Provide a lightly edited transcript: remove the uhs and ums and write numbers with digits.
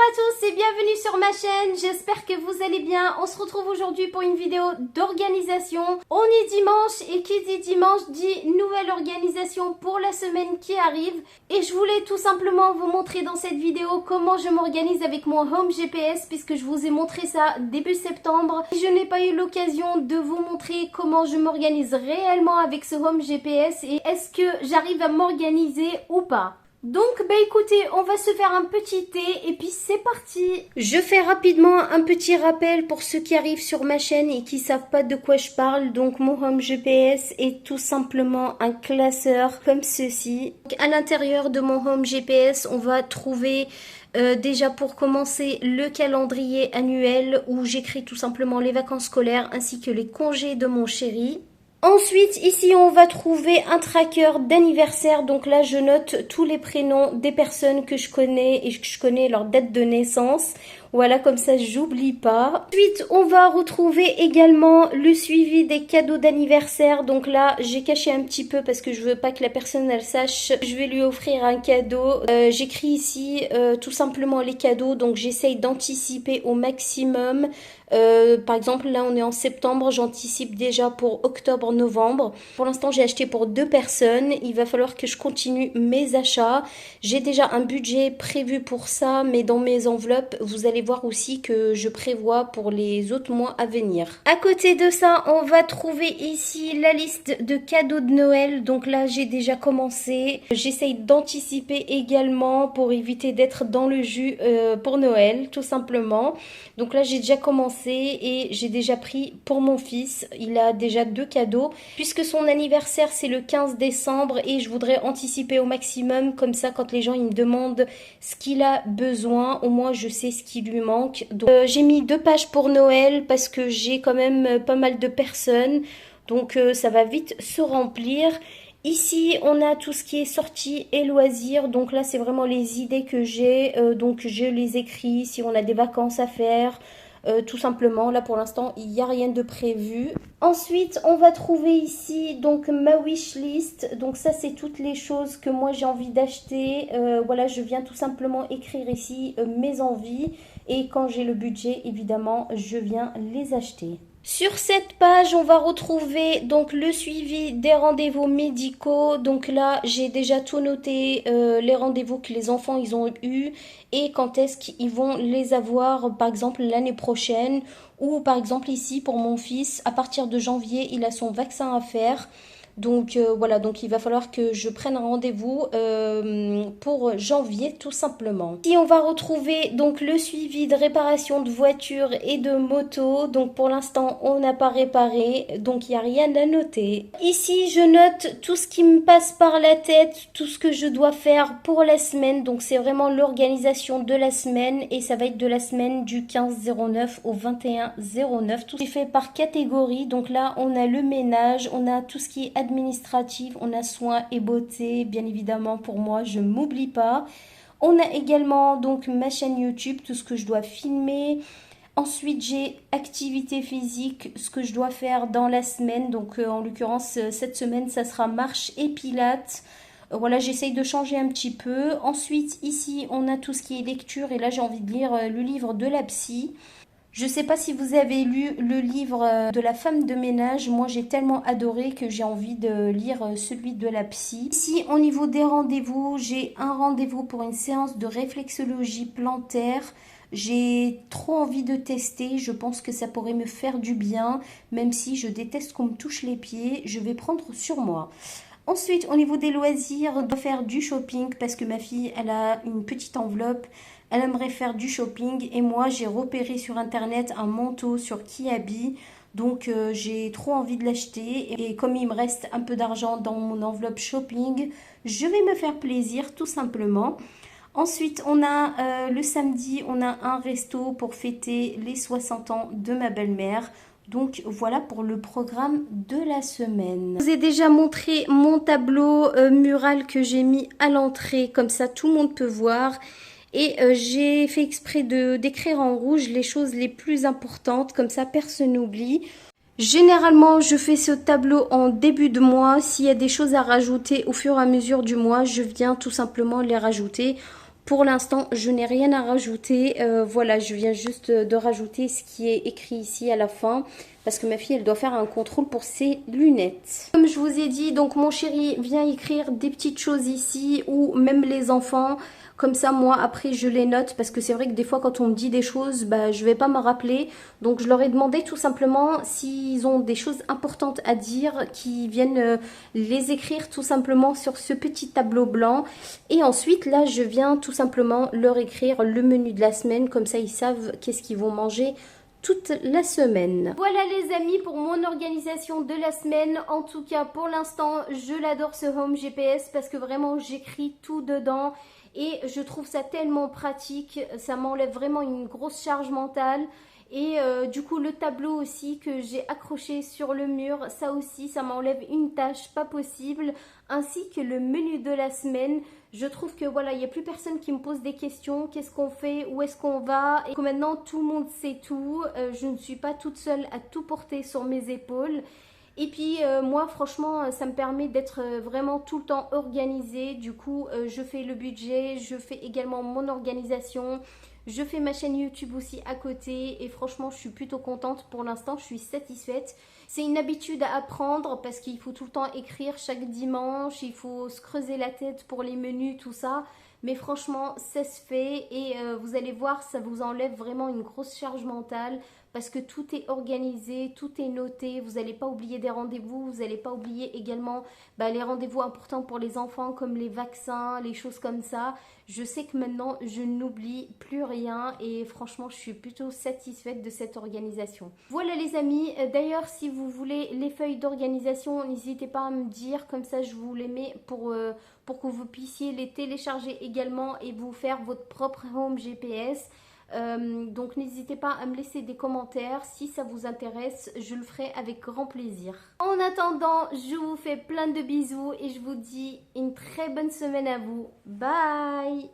à tous et bienvenue sur ma chaîne, j'espère que vous allez bien. On se retrouve aujourd'hui pour une vidéo d'organisation. On est dimanche et qui dit dimanche dit nouvelle organisation pour la semaine qui arrive. Et je voulais tout simplement vous montrer dans cette vidéo comment je m'organise avec mon Home GPS puisque je vous ai montré ça début septembre. Je n'ai pas eu l'occasion de vous montrer comment je m'organise réellement avec ce Home GPS et est-ce que j'arrive à m'organiser ou pas. Donc écoutez, on va se faire un petit thé et puis c'est parti. Je fais rapidement un petit rappel pour ceux qui arrivent sur ma chaîne et qui savent pas de quoi je parle. Donc mon Home GPS est tout simplement un classeur comme ceci. Donc, à l'intérieur de mon Home GPS, on va trouver déjà pour commencer le calendrier annuel où j'écris tout simplement les vacances scolaires ainsi que les congés de mon chéri. Ensuite, ici, on va trouver un tracker d'anniversaire. Donc là, je note tous les prénoms des personnes que je connais et que je connais leur date de naissance. Voilà, comme ça, j'oublie pas. Ensuite, on va retrouver également le suivi des cadeaux d'anniversaire. Donc là, j'ai caché un petit peu parce que je veux pas que la personne, elle sache. Je vais lui offrir un cadeau. J'écris ici tout simplement les cadeaux. Donc, j'essaye d'anticiper au maximum. Par exemple, là, on est en septembre. J'anticipe déjà pour octobre, novembre. Pour l'instant, j'ai acheté pour 2 personnes. Il va falloir que je continue mes achats. J'ai déjà un budget prévu pour ça, mais dans mes enveloppes, vous allez voir aussi que je prévois pour les autres mois à venir. À côté de ça, on va trouver ici la liste de cadeaux de Noël. Donc là, j'ai déjà commencé. J'essaye d'anticiper également pour éviter d'être dans le jus pour Noël, tout simplement. Donc là, j'ai déjà commencé et j'ai déjà pris pour mon fils. Il a déjà 2 cadeaux. Puisque son anniversaire, c'est le 15 décembre et je voudrais anticiper au maximum. Comme ça, quand les gens ils me demandent ce qu'il a besoin, au moins je sais ce qui lui manque. Donc j'ai mis 2 pages pour Noël parce que j'ai quand même pas mal de personnes. Donc ça va vite se remplir. Ici, on a tout ce qui est sorties et loisirs. Donc là, c'est vraiment les idées que j'ai. Donc je les écris si on a des vacances à faire. Tout simplement, là pour l'instant, il n'y a rien de prévu. Ensuite, on va trouver ici donc ma wishlist. Donc ça, c'est toutes les choses que moi j'ai envie d'acheter. Voilà, je viens tout simplement écrire ici mes envies. Et quand j'ai le budget, évidemment, je viens les acheter. Sur cette page, on va retrouver donc le suivi des rendez-vous médicaux. Donc là, j'ai déjà tout noté, les rendez-vous que les enfants ils ont eu et quand est-ce qu'ils vont les avoir, par exemple l'année prochaine. Ou par exemple ici pour mon fils, à partir de janvier, il a son vaccin à faire. Donc voilà, donc il va falloir que je prenne un rendez-vous pour janvier tout simplement. Ici on va retrouver donc le suivi de réparation de voitures et de motos. Donc pour l'instant on n'a pas réparé, donc il n'y a rien à noter. Ici je note tout ce qui me passe par la tête, tout ce que je dois faire pour la semaine. Donc c'est vraiment l'organisation de la semaine et ça va être de la semaine du 15-09 au 21-09. Tout est fait par catégorie. Donc là on a le ménage, on a tout ce qui est administratif, on a soins et beauté, bien évidemment pour moi, je m'oublie pas. On a également donc ma chaîne YouTube, tout ce que je dois filmer. Ensuite, j'ai activité physique, ce que je dois faire dans la semaine. Donc en l'occurrence, cette semaine, ça sera marche et pilates. Voilà, j'essaye de changer un petit peu. Ensuite, ici, on a tout ce qui est lecture. Et là, j'ai envie de lire le livre de la psy. Je ne sais pas si vous avez lu le livre de la femme de ménage. Moi, j'ai tellement adoré que j'ai envie de lire celui de la psy. Ici, au niveau des rendez-vous, j'ai un rendez-vous pour une séance de réflexologie plantaire. J'ai trop envie de tester. Je pense que ça pourrait me faire du bien. Même si je déteste qu'on me touche les pieds, je vais prendre sur moi. Ensuite, au niveau des loisirs, on doit faire du shopping parce que ma fille, elle a une petite enveloppe. Elle aimerait faire du shopping et moi, j'ai repéré sur internet un manteau sur Kiabi. Donc, j'ai trop envie de l'acheter. Et comme il me reste un peu d'argent dans mon enveloppe shopping, je vais me faire plaisir tout simplement. Ensuite, on a le samedi, on a un resto pour fêter les 60 ans de ma belle-mère. Donc voilà pour le programme de la semaine. Je vous ai déjà montré mon tableau mural que j'ai mis à l'entrée, comme ça tout le monde peut voir. Et j'ai fait exprès d'écrire en rouge les choses les plus importantes, comme ça personne n'oublie. Généralement, je fais ce tableau en début de mois. S'il y a des choses à rajouter au fur et à mesure du mois, je viens tout simplement les rajouter. Pour l'instant, je n'ai rien à rajouter. Voilà, je viens juste de rajouter ce qui est écrit ici à la fin. Parce que ma fille, elle doit faire un contrôle pour ses lunettes. Comme je vous ai dit, donc mon chéri vient écrire des petites choses ici. Ou même les enfants. Comme ça, moi, après, je les note. Parce que c'est vrai que des fois, quand on me dit des choses, bah, je vais pas me rappeler. Donc, je leur ai demandé tout simplement s'ils ont des choses importantes à dire. Qu'ils viennent les écrire tout simplement sur ce petit tableau blanc. Et ensuite, là, je viens tout simplement leur écrire le menu de la semaine. Comme ça, ils savent qu'est-ce qu'ils vont manger toute la semaine. Voilà les amis pour mon organisation de la semaine. En tout cas, pour l'instant, je l'adore ce Home GPS parce que vraiment, j'écris tout dedans. Et je trouve ça tellement pratique. Ça m'enlève vraiment une grosse charge mentale. Et du coup le tableau aussi que j'ai accroché sur le mur, ça aussi ça m'enlève une tâche pas possible, ainsi que le menu de la semaine. Je trouve que voilà, il n'y a plus personne qui me pose des questions, qu'est-ce qu'on fait, où est-ce qu'on va, et que maintenant tout le monde sait tout. Je ne suis pas toute seule à tout porter sur mes épaules. Et puis moi franchement ça me permet d'être vraiment tout le temps organisée. Du coup je fais le budget, je fais également mon organisation. Je fais ma chaîne YouTube aussi à côté et franchement je suis plutôt contente pour l'instant, je suis satisfaite. C'est une habitude à apprendre parce qu'il faut tout le temps écrire chaque dimanche, il faut se creuser la tête pour les menus, tout ça. Mais franchement ça se fait et vous allez voir, ça vous enlève vraiment une grosse charge mentale parce que tout est organisé, tout est noté, vous n'allez pas oublier des rendez-vous, vous n'allez pas oublier également les rendez-vous importants pour les enfants comme les vaccins, les choses comme ça. Je sais que maintenant je n'oublie plus rien et franchement je suis plutôt satisfaite de cette organisation. Voilà les amis, d'ailleurs si vous voulez les feuilles d'organisation, n'hésitez pas à me dire, comme ça je vous les mets pour que vous puissiez les télécharger également et vous faire votre propre Home GPS. Donc n'hésitez pas à me laisser des commentaires si ça vous intéresse, je le ferai avec grand plaisir. En attendant, je vous fais plein de bisous et je vous dis une très bonne semaine à vous. Bye!